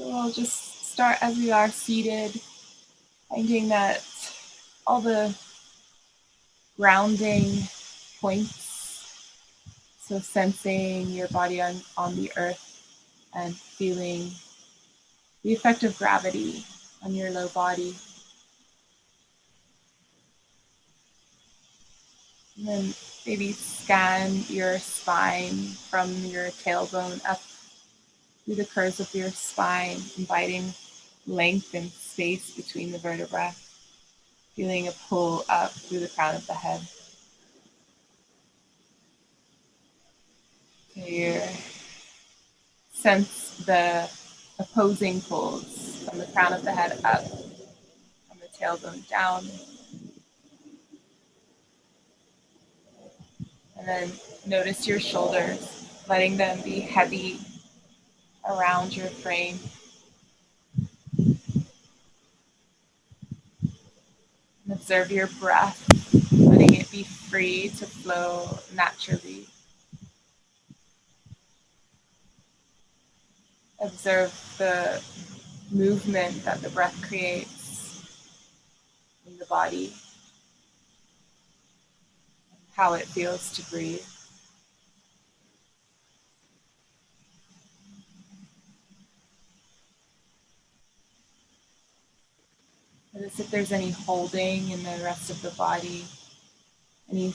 So we'll just start as we are seated, finding that all the grounding points, so sensing your body on the earth and feeling the effect of gravity on your low body. And then maybe scan your spine from your tailbone up through the curves of your spine, inviting length and space between the vertebrae, feeling a pull up through the crown of the head. So you sense the opposing pulls from the crown of the head up, from the tailbone down. And then notice your shoulders, letting them be heavy around your frame. And observe your breath, letting it be free to flow naturally. Observe the movement that the breath creates in the body, how it feels to breathe. Notice if there's any holding in the rest of the body, any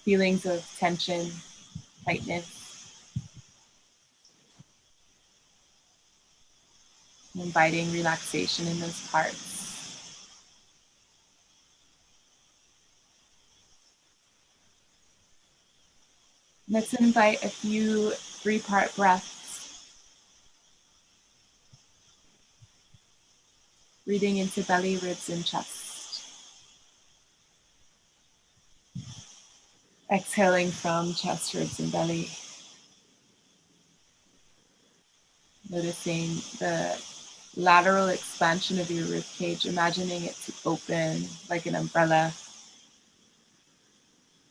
feelings of tension, tightness, and inviting relaxation in those parts. Let's invite a few 3-part breaths. Breathing into belly, ribs, and chest. Exhaling from chest, ribs, and belly. Noticing the lateral expansion of your rib cage, imagining it to open like an umbrella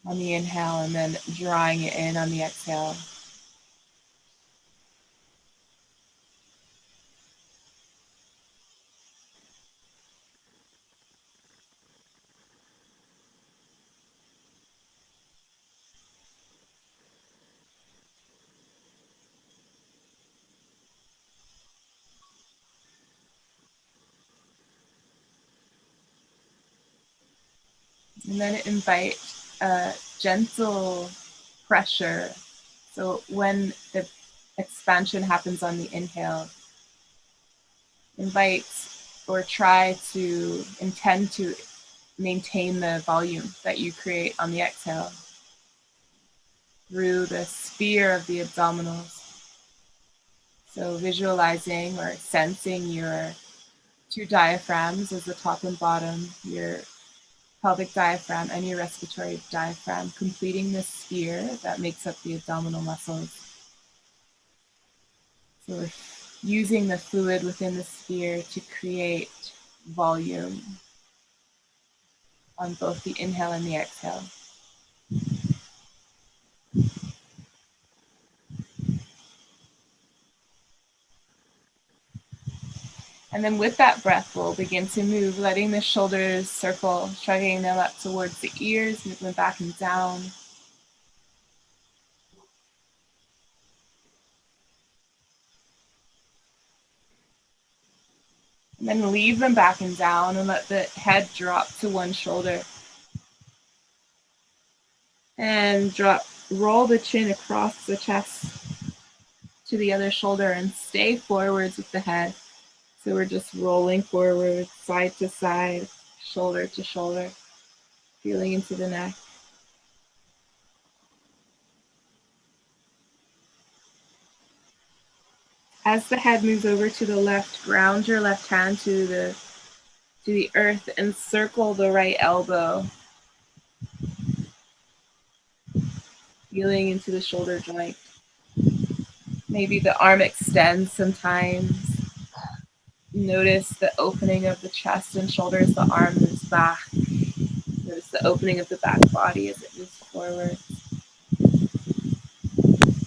on the inhale and then drawing it in on the exhale. And then invite a gentle pressure. So when the expansion happens on the inhale, invite or try to intend to maintain the volume that you create on the exhale through the sphere of the abdominals. So visualizing or sensing your 2 diaphragms as the top and bottom, your pelvic diaphragm and your respiratory diaphragm, completing the sphere that makes up the abdominal muscles. So we're using the fluid within the sphere to create volume on both the inhale and the exhale. And then with that breath, we'll begin to move, letting the shoulders circle, shrugging them up towards the ears, moving back and down. And then leave them back and down and let the head drop to one shoulder. And roll the chin across the chest to the other shoulder and stay forwards with the head. So we're just rolling forward, side to side, shoulder to shoulder, feeling into the neck. As the head moves over to the left, ground your left hand to the earth and circle the right elbow, feeling into the shoulder joint. Maybe the arm extends sometimes. Notice the opening of the chest and shoulders, the arm moves back. Notice the opening of the back body as it moves forward.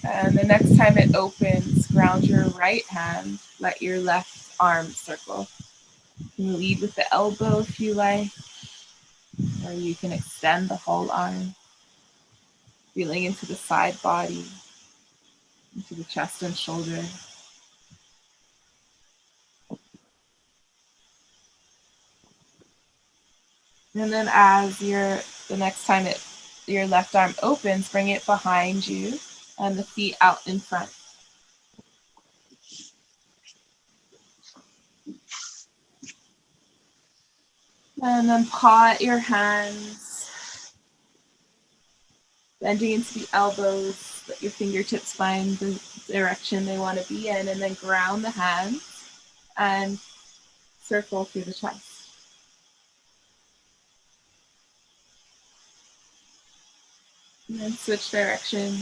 And the next time it opens, ground your right hand let your left arm circle. You can lead with the elbow if you like, or you can extend the whole arm, feeling into the side body, into the chest and shoulder. And then as the next time your left arm opens, bring it behind you and the feet out in front. And then paw at your hands, bending into the elbows, let your fingertips find the direction they want to be in, and then ground the hands and circle through the chest. And then switch direction.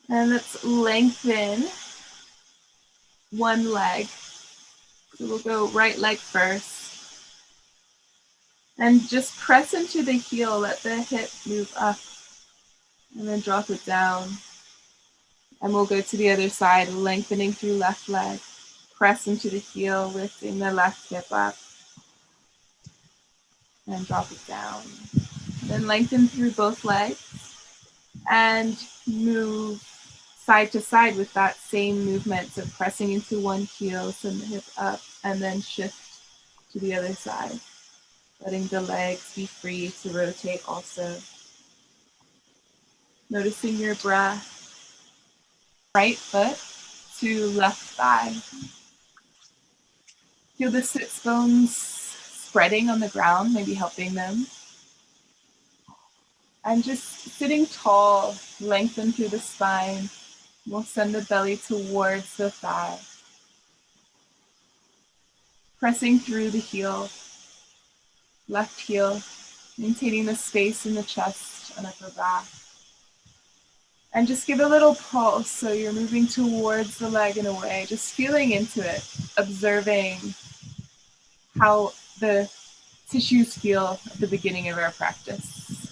And let's lengthen one leg. So we'll go right leg first. And just press into the heel, let the hip move up, and then drop it down. And we'll go to the other side, lengthening through left leg. Press into the heel, lifting the left hip up, and drop it down. Then lengthen through both legs, and move side to side with that same movement. So pressing into one heel, send the hip up, and then shift to the other side. Letting the legs be free to rotate also. Noticing your breath. Right foot to left thigh. Feel the sits bones spreading on the ground, maybe helping them. And just sitting tall, lengthen through the spine. We'll send the belly towards the thigh. Pressing through the heel, left heel, maintaining the space in the chest and upper back. And just give a little pulse, so you're moving towards the leg in a way, just feeling into it, observing how the tissues feel at the beginning of our practice.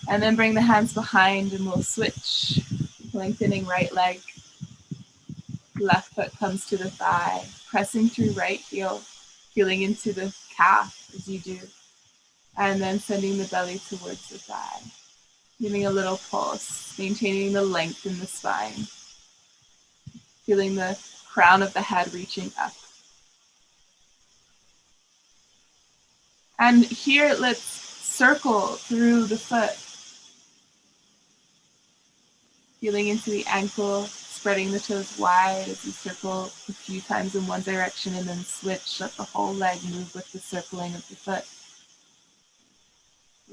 And then bring the hands behind and we'll switch, lengthening right leg. Left foot comes to the thigh, pressing through right heel, feeling into the calf as you do. And then sending the belly towards the thigh. Giving a little pulse, maintaining the length in the spine. Feeling the crown of the head reaching up. And here, let's circle through the foot. Feeling into the ankle, spreading the toes wide as you circle a few times in one direction and then switch, let the whole leg move with the circling of the foot.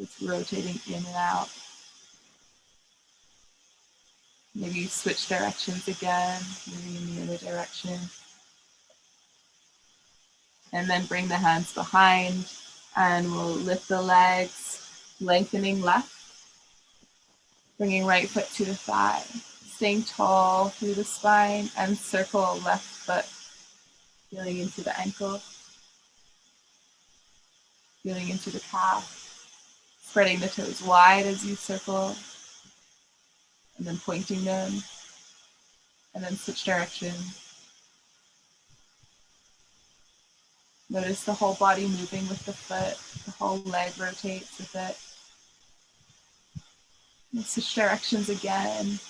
It's rotating in and out. Maybe you switch directions again, maybe in the other direction. And then bring the hands behind and we'll lift the legs, lengthening left, bringing right foot to the thigh, staying tall through the spine and circle left foot, feeling into the ankle, feeling into the calf, spreading the toes wide as you circle, and then pointing them, and then switch direction. Notice the whole body moving with the foot, the whole leg rotates with it. And switch directions again.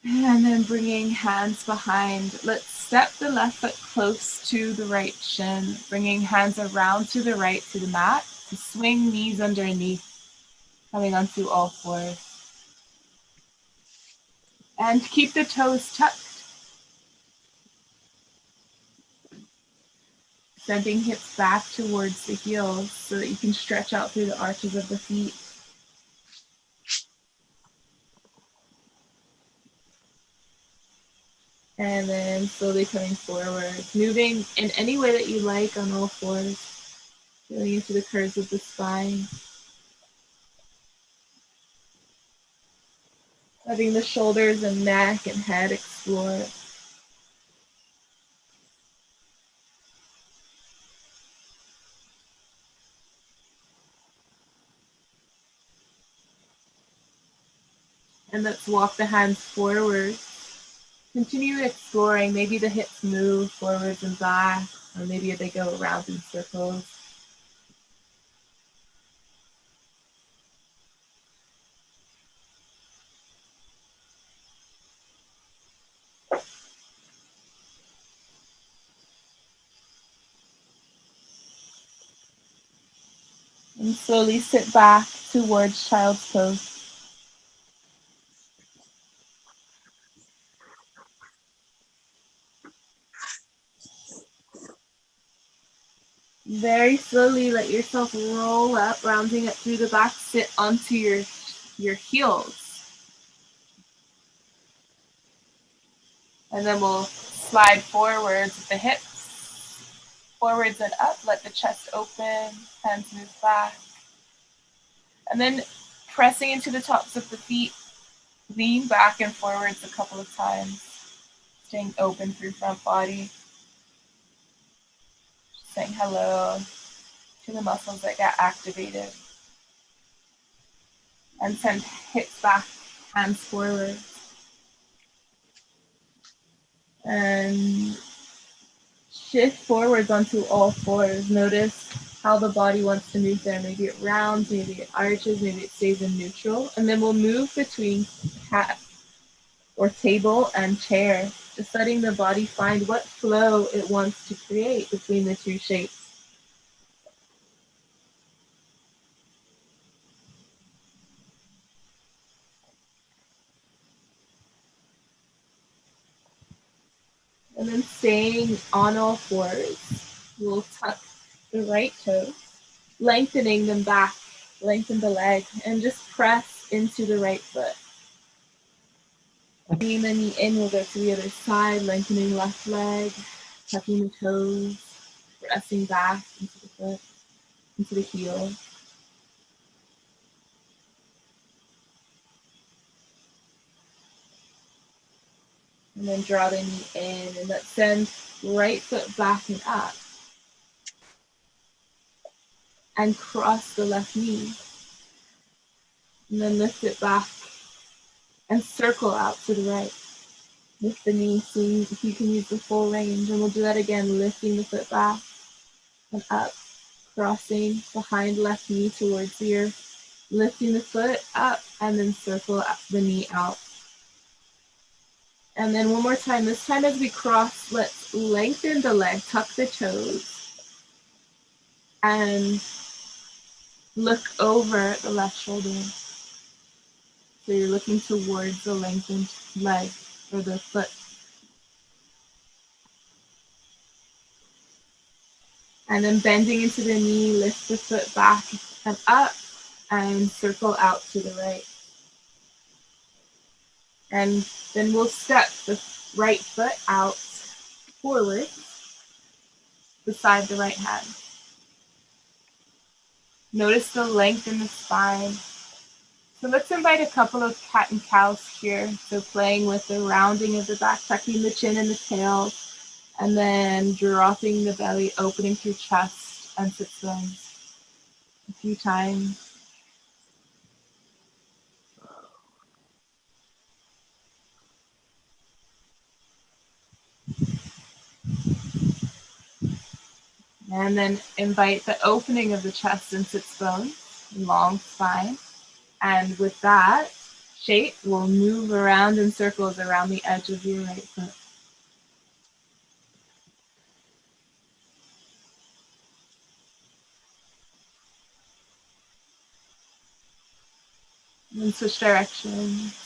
And then bringing hands behind. Let's step the left foot close to the right shin, bringing hands around to the right to the mat, to swing knees underneath, coming onto all fours. And keep the toes tucked. Sending hips back towards the heels so that you can stretch out through the arches of the feet. And then slowly coming forward, moving in any way that you like on all fours, feeling into the curves of the spine. Letting the shoulders and neck and head explore. And let's walk the hands forward. Continue exploring. Maybe the hips move forwards and back, or maybe they go around in circles. And slowly sit back towards child's pose. Very slowly let yourself roll up, rounding it through the back. Sit onto your heels. And then we'll slide forwards with the hips. Forwards and up, let the chest open, hands move back. And then pressing into the tops of the feet, lean back and forwards a couple of times. Staying open through front body. Saying hello to the muscles that get activated. And send hips back, hands forward. And shift forwards onto all fours. Notice how the body wants to move there. Maybe it rounds, maybe it arches, maybe it stays in neutral. And then we'll move between cat or table and chair, just letting the body find what flow it wants to create between the two shapes. And then staying on all fours, we'll tuck the right toes, lengthening them back, lengthen the leg, and just press into the right foot. Bringing the knee in, we'll go to the other side, lengthening left leg, tucking the toes, pressing back into the foot, into the heel. And then draw the knee in, and let's send right foot back and up. And cross the left knee. And then lift it back and circle out to the right. Lift the knee, seeing if you can use the full range. And we'll do that again, lifting the foot back and up, crossing behind left knee towards the earth, lifting the foot up, and then circle the knee out. And then one more time, this time as we cross, let's lengthen the leg, tuck the toes, and look over the left shoulder. So you're looking towards the lengthened leg or the foot. And then bending into the knee, lift the foot back and up and circle out to the right. And then we'll step the right foot out forward beside the right hand. Notice the length in the spine. So let's invite a couple of cat and cows here. So playing with the rounding of the back, tucking the chin and the tail, and then dropping the belly, opening through chest and sit bones a few times. And then invite the opening of the chest and sits bones, long spine. And with that shape, we'll move around in circles around the edge of your right foot. And then switch directions.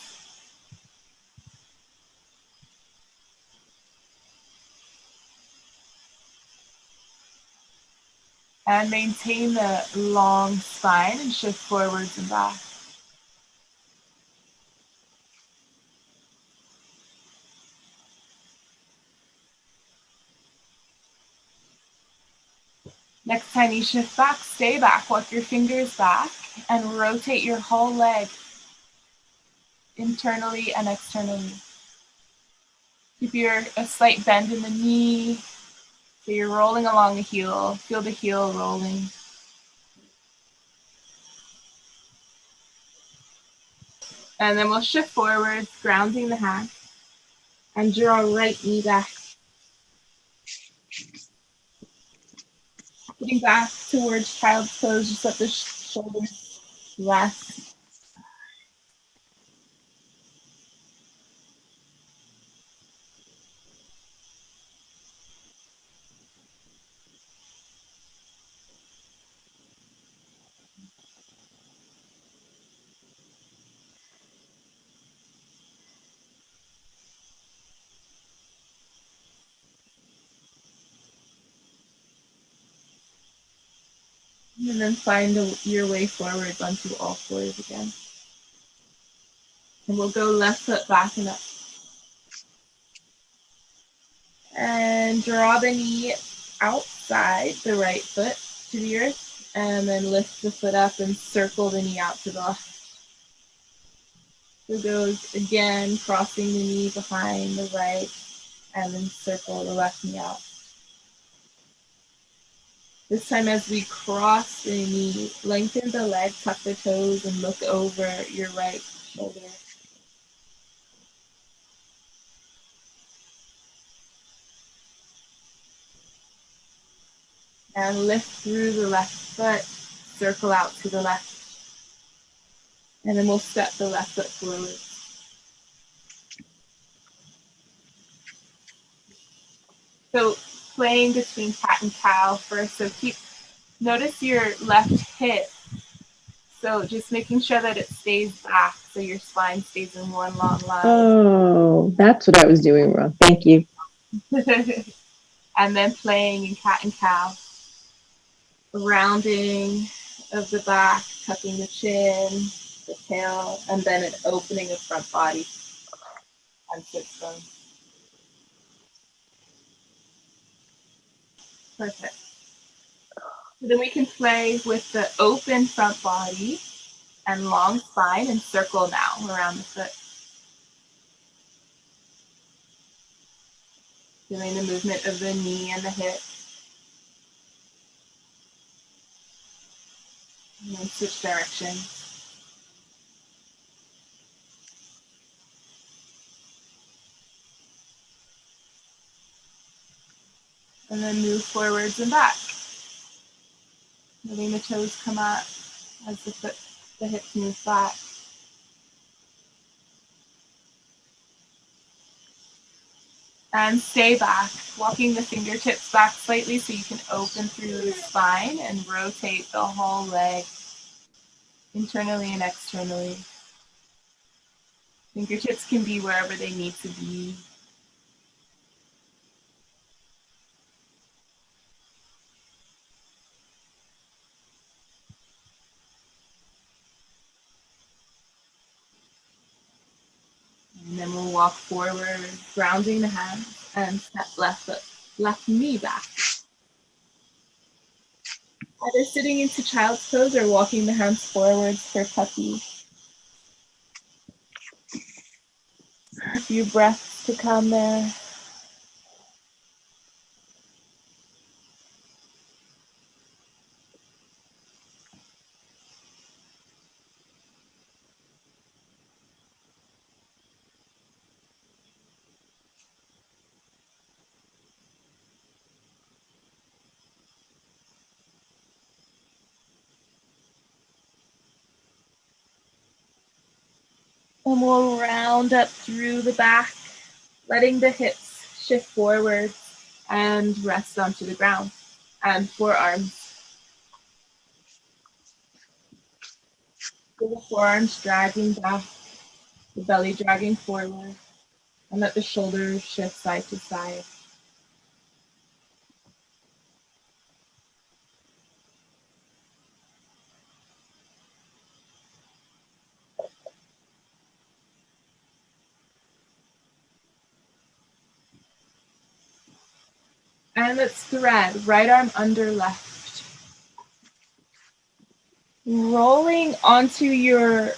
And maintain the long spine and shift forwards and back. Next time you shift back, stay back, walk your fingers back, and rotate your whole leg internally and externally. Keep a slight bend in the knee, so you're rolling along the heel. Feel the heel rolling. And then we'll shift forward, grounding the hand, and draw right knee back. Putting back towards child's pose, just let the shoulders rest. And then find your way forward onto all fours again. And we'll go left foot back and up. And draw the knee outside the right foot to the earth. And then lift the foot up and circle the knee out to the left. So go again, crossing the knee behind the right, and then circle the left knee out. This time as we cross the knee, lengthen the leg, tuck the toes, and look over your right shoulder. And lift through the left foot, circle out to the left. And then we'll step the left foot forward. So playing between cat and cow first. So notice your left hip. So just making sure that it stays back so your spine stays in one long line. Oh, that's what I was doing wrong. Thank you. And then playing in cat and cow. Rounding of the back, tucking the chin, the tail, and then an opening of front body and sits bones. Perfect. So then we can play with the open front body and long spine and circle now around the foot. Doing the movement of the knee and the hip. And then switch directions. And then move forwards and back. Letting the toes come up as the hips move back. And stay back, walking the fingertips back slightly so you can open through the spine and rotate the whole leg internally and externally. Fingertips can be wherever they need to be. And then we'll walk forward, grounding the hands, and step left knee back. Either sitting into child's pose or walking the hands forwards for puppy. A few breaths to come there. And we'll round up through the back, letting the hips shift forward and rest onto the ground. And forearms. So the forearms dragging back, the belly dragging forward, and let the shoulders shift side to side. And let's thread, right arm under left. Rolling onto your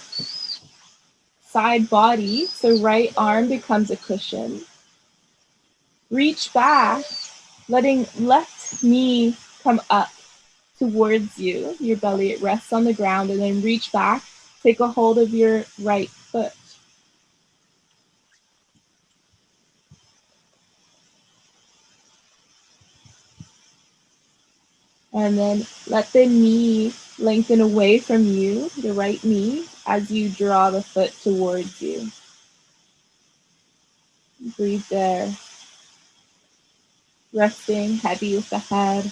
side body, so right arm becomes a cushion. Reach back, letting left knee come up towards you, your belly, it rests on the ground, and then reach back Take a hold of your right foot. And then let the knee lengthen away from you, the right knee, as you draw the foot towards you. Breathe there, resting heavy with the head.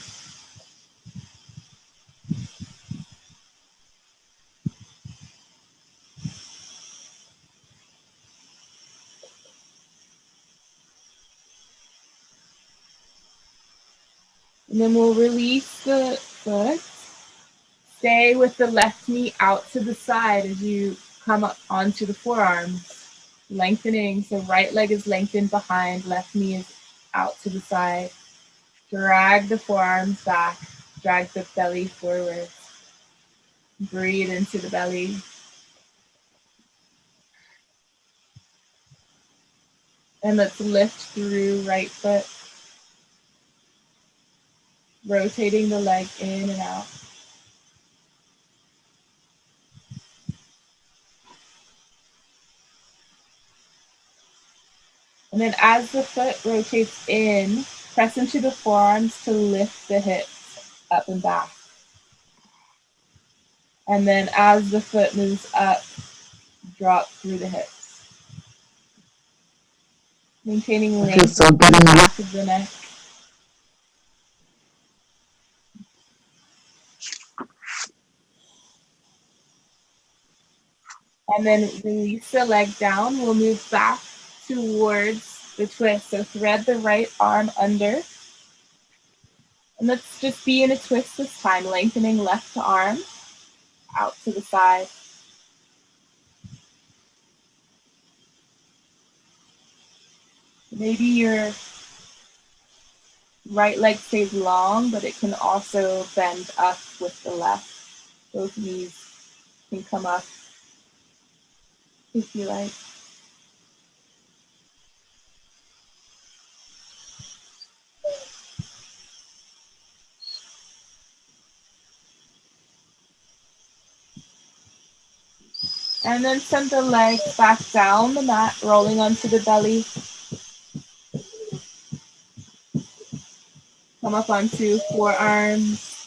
And then we'll release the foot. Stay with the left knee out to the side as you come up onto the forearms, lengthening. So right leg is lengthened behind, left knee is out to the side. Drag the forearms back, drag the belly forward. Breathe into the belly. And let's lift through right foot, rotating the leg in and out. And then as the foot rotates in, press into the forearms to lift the hips up and back. And then as the foot moves up, drop through the hips. Maintaining length so in good the in the back of the neck. And then release the leg down. We'll move back towards the twist. So thread the right arm under. And let's just be in a twist this time, lengthening left arm out to the side. Maybe your right leg stays long, but it can also bend up with the left. Both knees can come up if you like. And then send the legs back down the mat, rolling onto the belly. Come up onto forearms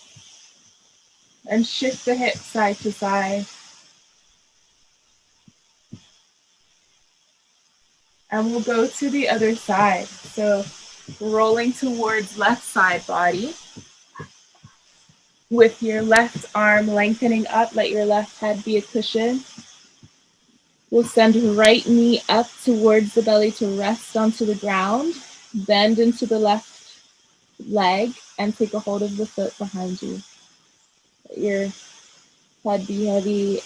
and shift the hips side to side. And we'll go to the other side. So rolling towards left side body. With your left arm lengthening up, let your left head be a cushion. We'll send right knee up towards the belly to rest onto the ground. Bend into the left leg and take a hold of the foot behind you. Let your head be heavy.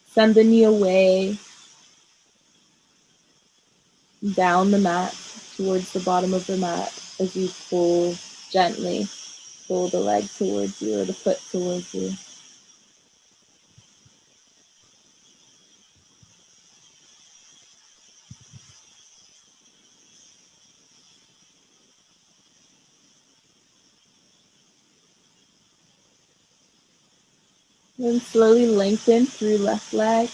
Send the knee away, down the mat, towards the bottom of the mat as you pull gently. Pull the leg towards you or the foot towards you. Then slowly lengthen through left leg,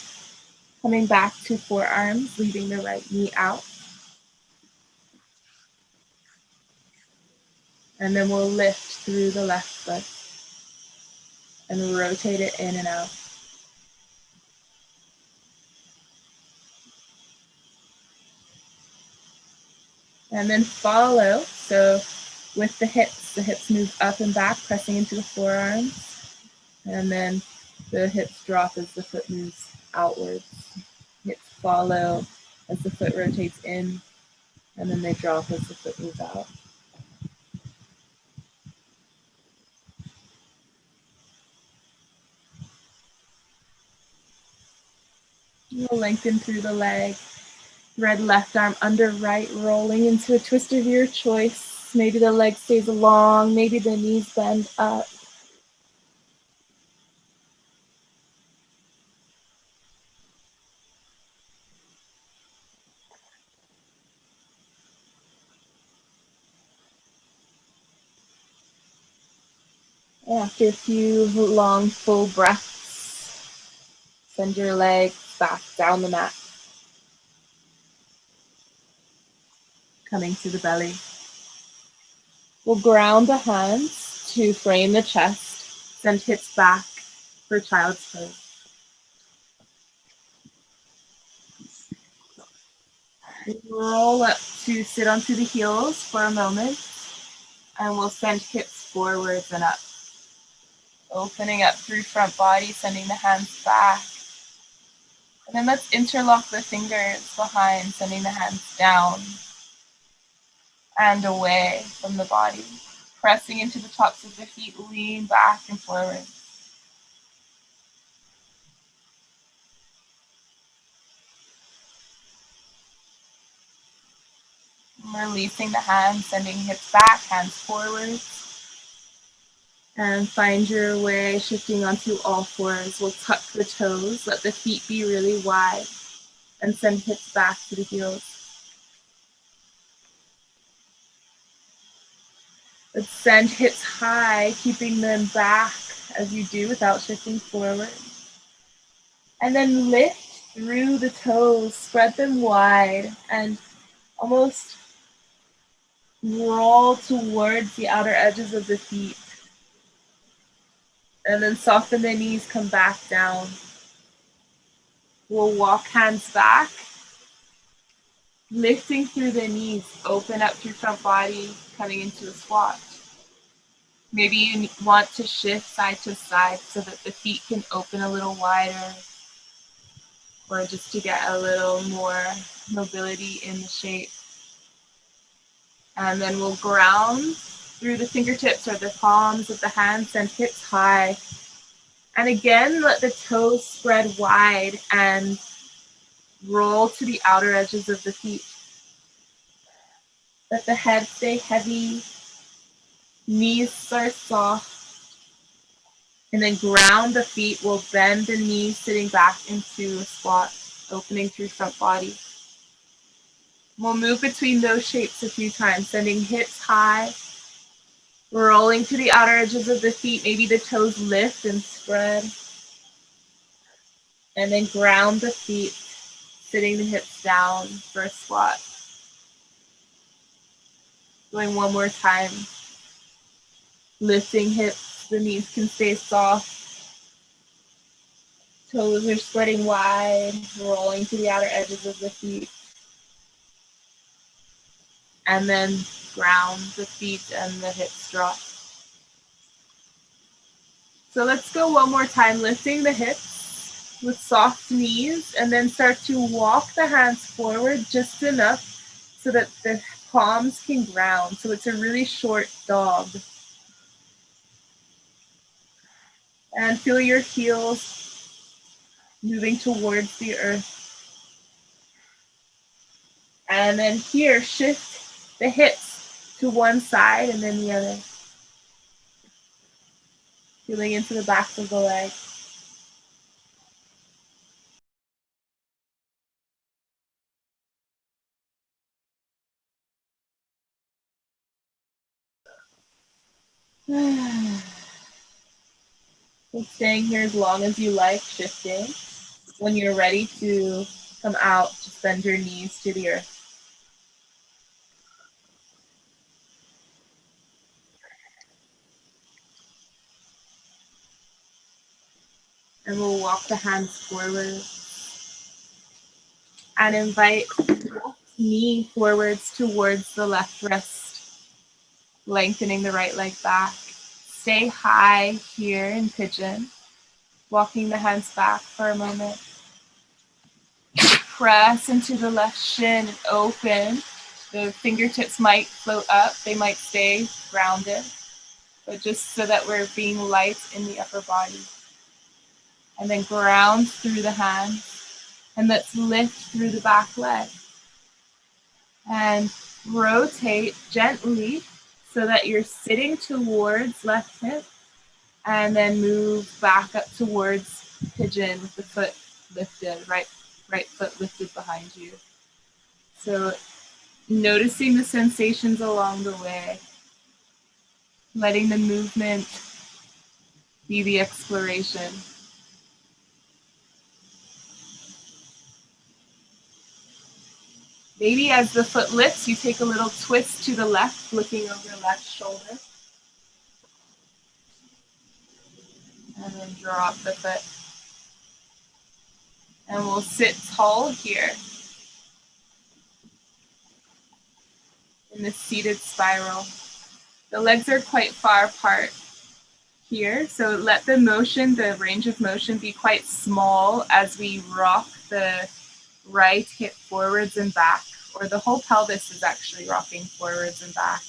coming back to forearms, leaving the right knee out. And then we'll lift through the left foot and rotate it in and out. And then follow. So with the hips move up and back, pressing into the forearms. And then the hips drop as the foot moves outwards. Hips follow as the foot rotates in, and then they drop as the foot moves out. You'll lengthen through the leg. Thread left arm under right, rolling into a twist of your choice. Maybe the leg stays long, maybe the knees bend up. After a few long, full breaths, Send your legs back down the mat. Coming to the belly. We'll ground the hands to frame the chest. Send hips back for child's pose. Roll up to sit onto the heels for a moment, and we'll send hips forwards and up. Opening up through front body, sending the hands back. And then let's interlock the fingers behind, sending the hands down and away from the body. Pressing into the tops of the feet, lean back and forward. Releasing the hands, sending hips back, hands forward. And find your way, shifting onto all fours. We'll tuck the toes, let the feet be really wide, and send hips back to the heels. Let's send hips high, keeping them back as you do without shifting forward. And then lift through the toes, spread them wide, and almost roll towards the outer edges of the feet. And then soften the knees, come back down. We'll walk hands back, lifting through the knees, open up through front body, coming into a squat. Maybe you want to shift side to side so that the feet can open a little wider, or just to get a little more mobility in the shape. And then we'll ground through the fingertips or the palms of the hands, send hips high. And again, let the toes spread wide and roll to the outer edges of the feet. Let the head stay heavy, knees are soft. And then ground the feet. We'll bend the knees, sitting back into a squat, opening through front body. We'll move between those shapes a few times, sending hips high, rolling to the outer edges of the feet. Maybe the toes lift and spread. And then ground the feet, sitting the hips down for a squat. Going one more time. Lifting hips, the knees can stay soft. Toes are spreading wide, rolling to the outer edges of the feet. And then ground the feet and the hips drop. So let's go one more time, lifting the hips with soft knees, and then start to walk the hands forward just enough so that the palms can ground. So it's a really short dog. And feel your heels moving towards the earth. And then here, shift the hips to one side and then the other. Feeling into the backs of the legs. So staying here as long as you like, shifting. When you're ready to come out, just bend your knees to the earth. And we'll walk the hands forward. And invite both knee forwards towards the left wrist, lengthening the right leg back. Stay high here in pigeon, walking the hands back for a moment. Press into the left shin and open. The fingertips might float up, they might stay grounded, but just so that we're being light in the upper body. And then ground through the hands. And let's lift through the back leg. And rotate gently so that you're sitting towards left hip. And then move back up towards pigeon with the foot lifted, right foot lifted behind you. So noticing the sensations along the way. Letting the movement be the exploration. Maybe as the foot lifts, you take a little twist to the left, looking over left shoulder. And then drop the foot. And we'll sit tall here in the seated spiral. The legs are quite far apart here, so let the motion, the range of motion, be quite small as we rock the right hip forwards and back, or the whole pelvis is actually rocking forwards and back,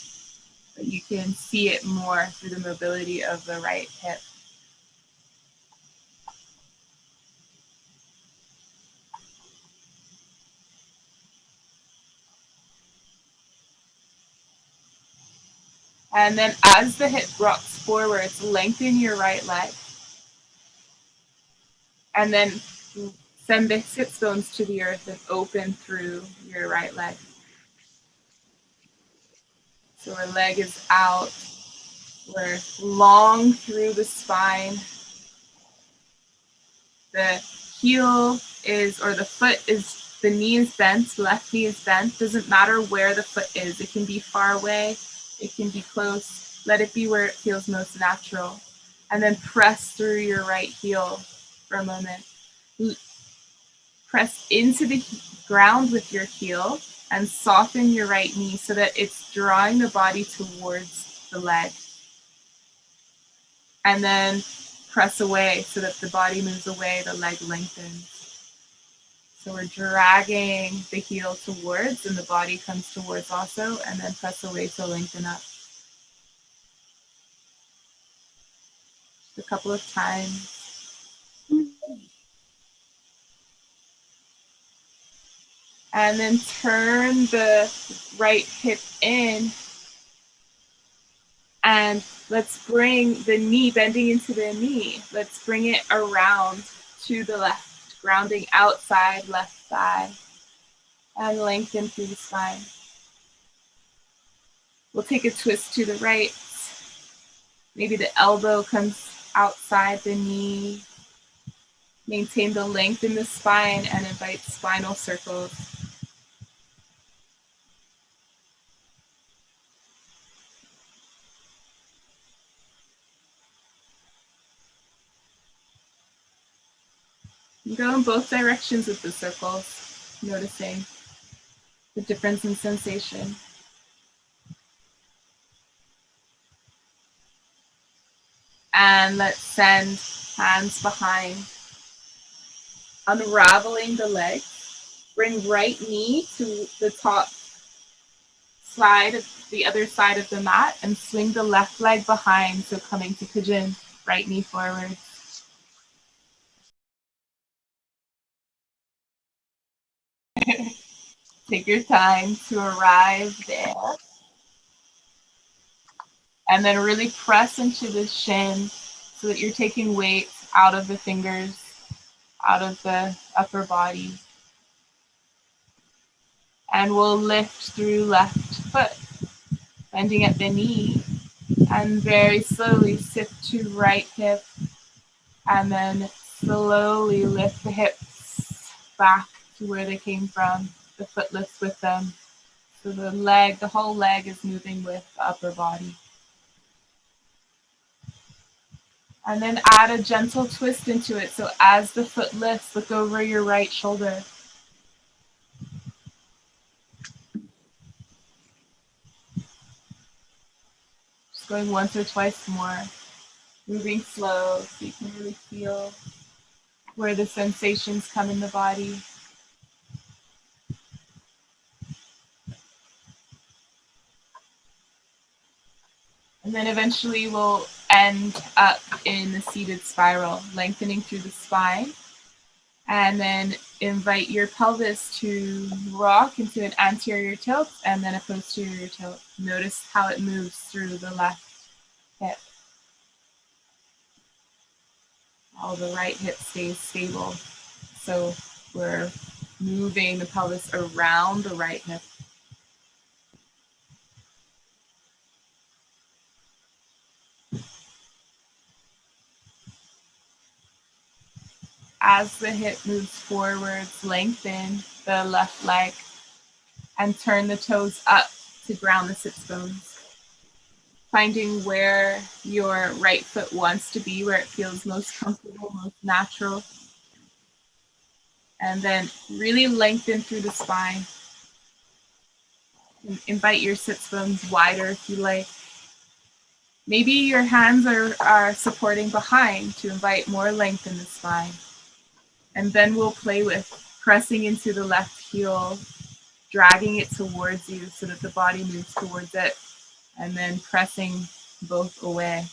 but you can see it more through the mobility of the right hip. And then as the hip rocks forwards, lengthen your right leg. And then send the sit bones to the earth and open through your right leg. So our leg is out. We're long through the spine. The heel is, or the foot is, the knee is bent, left knee is bent. Doesn't matter where the foot is. It can be far away. It can be close. Let it be where it feels most natural. And then press through your right heel for a moment. Press into the ground with your heel and soften your right knee so that it's drawing the body towards the leg. And then press away so that the body moves away, the leg lengthens. So we're dragging the heel towards and the body comes towards also, and then press away to lengthen up. A couple of times. And then turn the right hip in. And let's bring the knee, bending into the knee, let's bring it around to the left, grounding outside left thigh, and lengthen through the spine. We'll take a twist to the right. Maybe the elbow comes outside the knee. Maintain the length in the spine and invite spinal circles. You go in both directions with the circles, noticing the difference in sensation. And let's send hands behind. Unraveling the leg. Bring right knee to the top side of the other side of the mat and swing the left leg behind. So coming to pigeon, right knee forward. Take your time to arrive there. And then really press into the shin so that you're taking weight out of the fingers, out of the upper body. And we'll lift through left foot, bending at the knee, and very slowly shift to right hip, and then slowly lift the hips back to where they came from. The foot lifts with them. So the leg, the whole leg is moving with the upper body. And then add a gentle twist into it. So as the foot lifts, look over your right shoulder. Just going once or twice more. Moving slow so you can really feel where the sensations come in the body. And then eventually we'll end up in the seated spiral, lengthening through the spine. And then invite your pelvis to rock into an anterior tilt and then a posterior tilt. Notice how it moves through the left hip. While the right hip stays stable. So we're moving the pelvis around the right hip. As the hip moves forwards, lengthen the left leg. and turn the toes up to ground the sits bones. Finding where your right foot wants to be, where it feels most comfortable, most natural. And then really lengthen through the spine. And invite your sits bones wider if you like. Maybe your hands are supporting behind to invite more length in the spine. And then we'll play with pressing into the left heel, dragging it towards you so that the body moves towards it, and then pressing both away.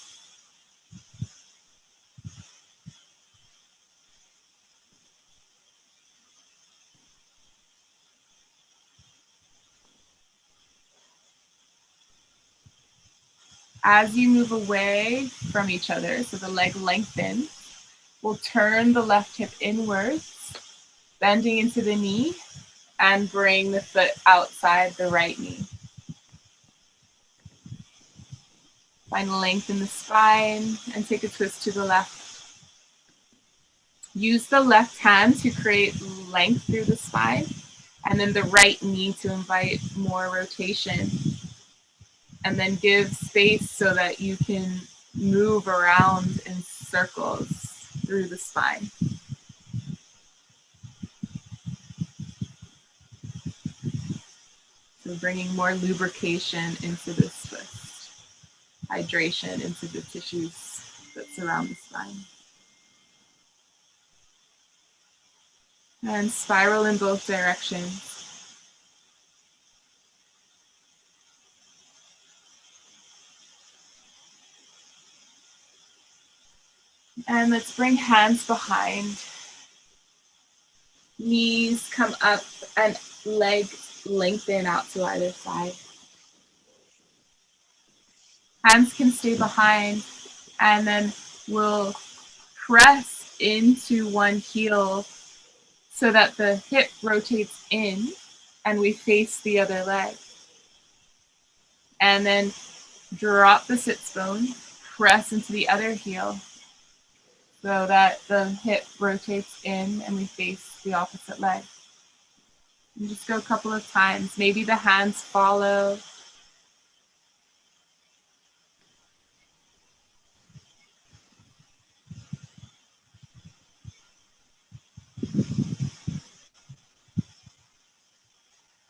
As you move away from each other, so the leg lengthens, we'll turn the left hip inwards, bending into the knee, and bring the foot outside the right knee. Find length in the spine and take a twist to the left. Use the left hand to create length through the spine, and then the right knee to invite more rotation. And then give space so that you can move around in circles through the spine. So bringing more lubrication into this twist, hydration into the tissues that surround the spine. And spiral in both directions. And let's bring hands behind. Knees come up and legs lengthen out to either side. Hands can stay behind, and then we'll press into one heel so that the hip rotates in and we face the other leg. And then drop the sits bone, press into the other heel so that the hip rotates in and we face the opposite leg. And just go a couple of times. Maybe the hands follow.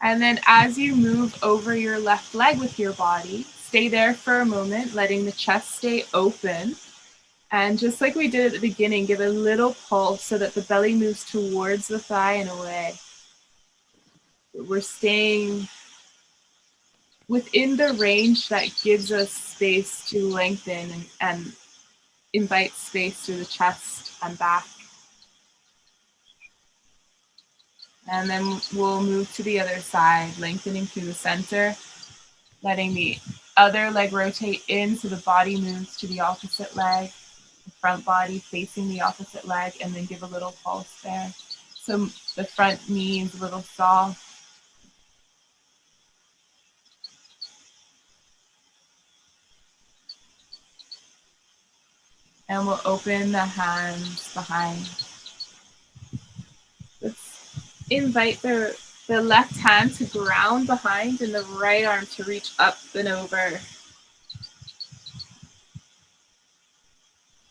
And then as you move over your left leg with your body, stay there for a moment, letting the chest stay open. And just like we did at the beginning, give a little pulse so that the belly moves towards the thigh and away. We're staying within the range that gives us space to lengthen and invite space through the chest and back. And then we'll move to the other side, lengthening through the center, letting the other leg rotate in so the body moves to the opposite leg, the front body facing the opposite leg, and then give a little pulse there. So the front knee is a little soft. And we'll open the hands behind. Let's invite the left hand to ground behind and the right arm to reach up and over.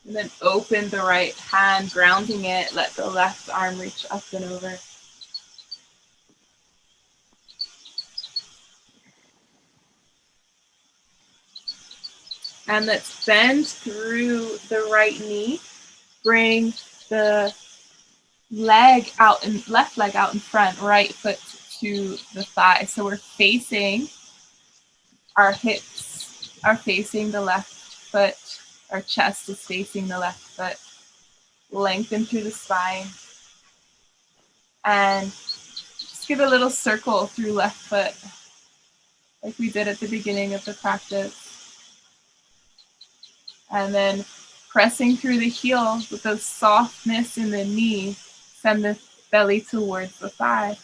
And then open the right hand, grounding it. Let the left arm reach up and over. And let's bend through the right knee. Bring the leg out and left leg out in front, right foot to the thigh. So we're facing, our hips are facing the left foot, our chest is facing the left foot. Lengthen through the spine. And just give a little circle through left foot, like we did at the beginning of the practice. And then pressing through the heel with the softness in the knee, send the belly towards the thigh.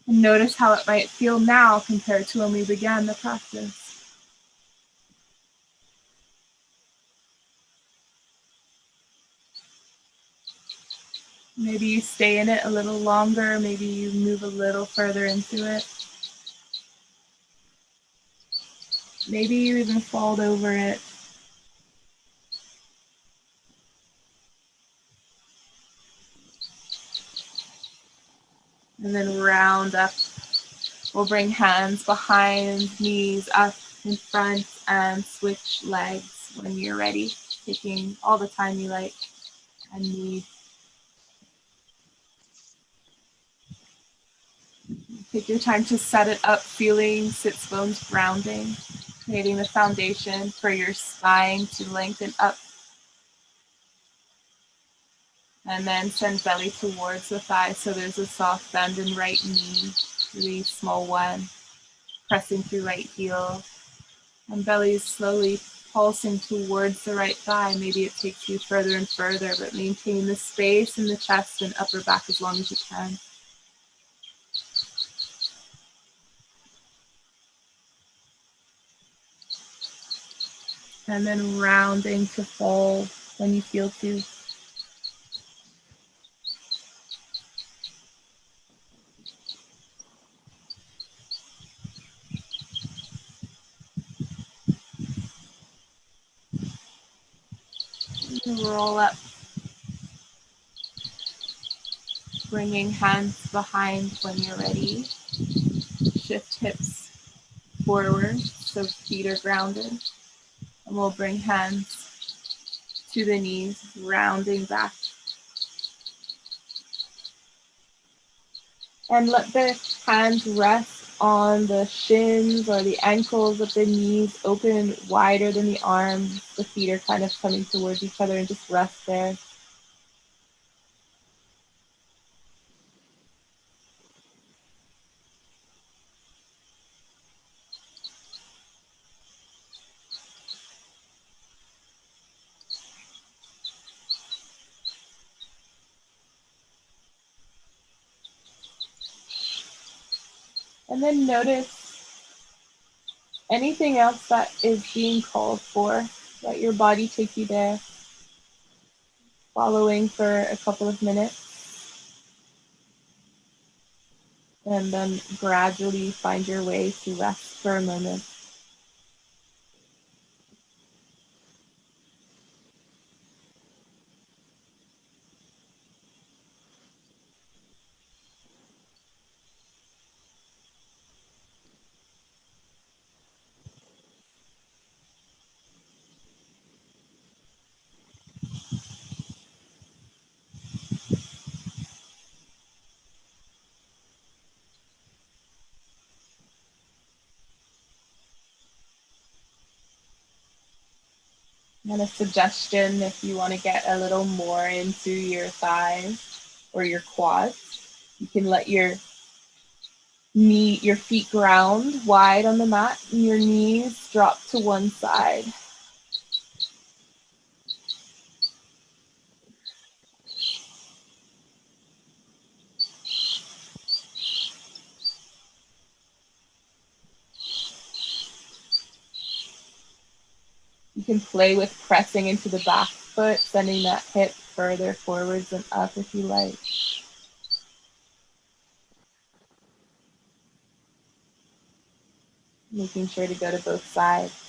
And notice how it might feel now compared to when we began the practice. Maybe you stay in it a little longer, maybe you move a little further into it. Maybe you even fold over it. And then round up. We'll bring hands behind, knees up in front, and switch legs when you're ready, taking all the time you like and need. Take your time to set it up, feeling sits bones grounding, creating the foundation for your spine to lengthen up. And then send belly towards the thigh so there's a soft bend in right knee, really small one, pressing through right heel. And belly is slowly pulsing towards the right thigh. Maybe it takes you further and further, but maintain the space in the chest and upper back as long as you can. And then rounding to fold when you feel to. Roll up, bringing hands behind when you're ready. Shift hips forward so feet are grounded. And we'll bring hands to the knees, rounding back. And let the hands rest on the shins or the ankles of the knees, open wider than the arms. The feet are kind of coming towards each other and just rest there. And then notice anything else that is being called for. Let your body take you there. Following for a couple of minutes. And then gradually find your way to rest for a moment. And a suggestion, if you want to get a little more into your thighs or your quads, you can let your feet ground wide on the mat and your knees drop to one side. You can play with pressing into the back foot, sending that hip further forwards and up if you like. Making sure to go to both sides.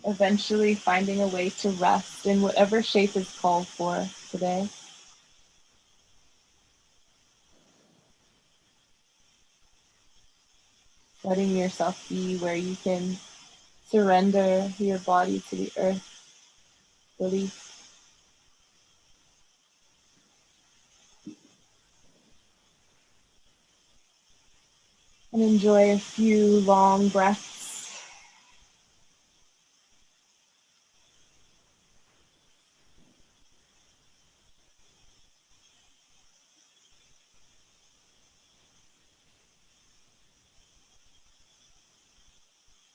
Eventually finding a way to rest in whatever shape is called for today. Letting yourself be where you can surrender your body to the earth fully. And enjoy a few long breaths.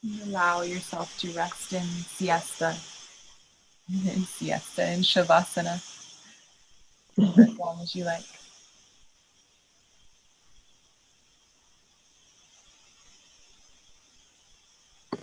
And allow yourself to rest in siesta, in shavasana, for as long as you like.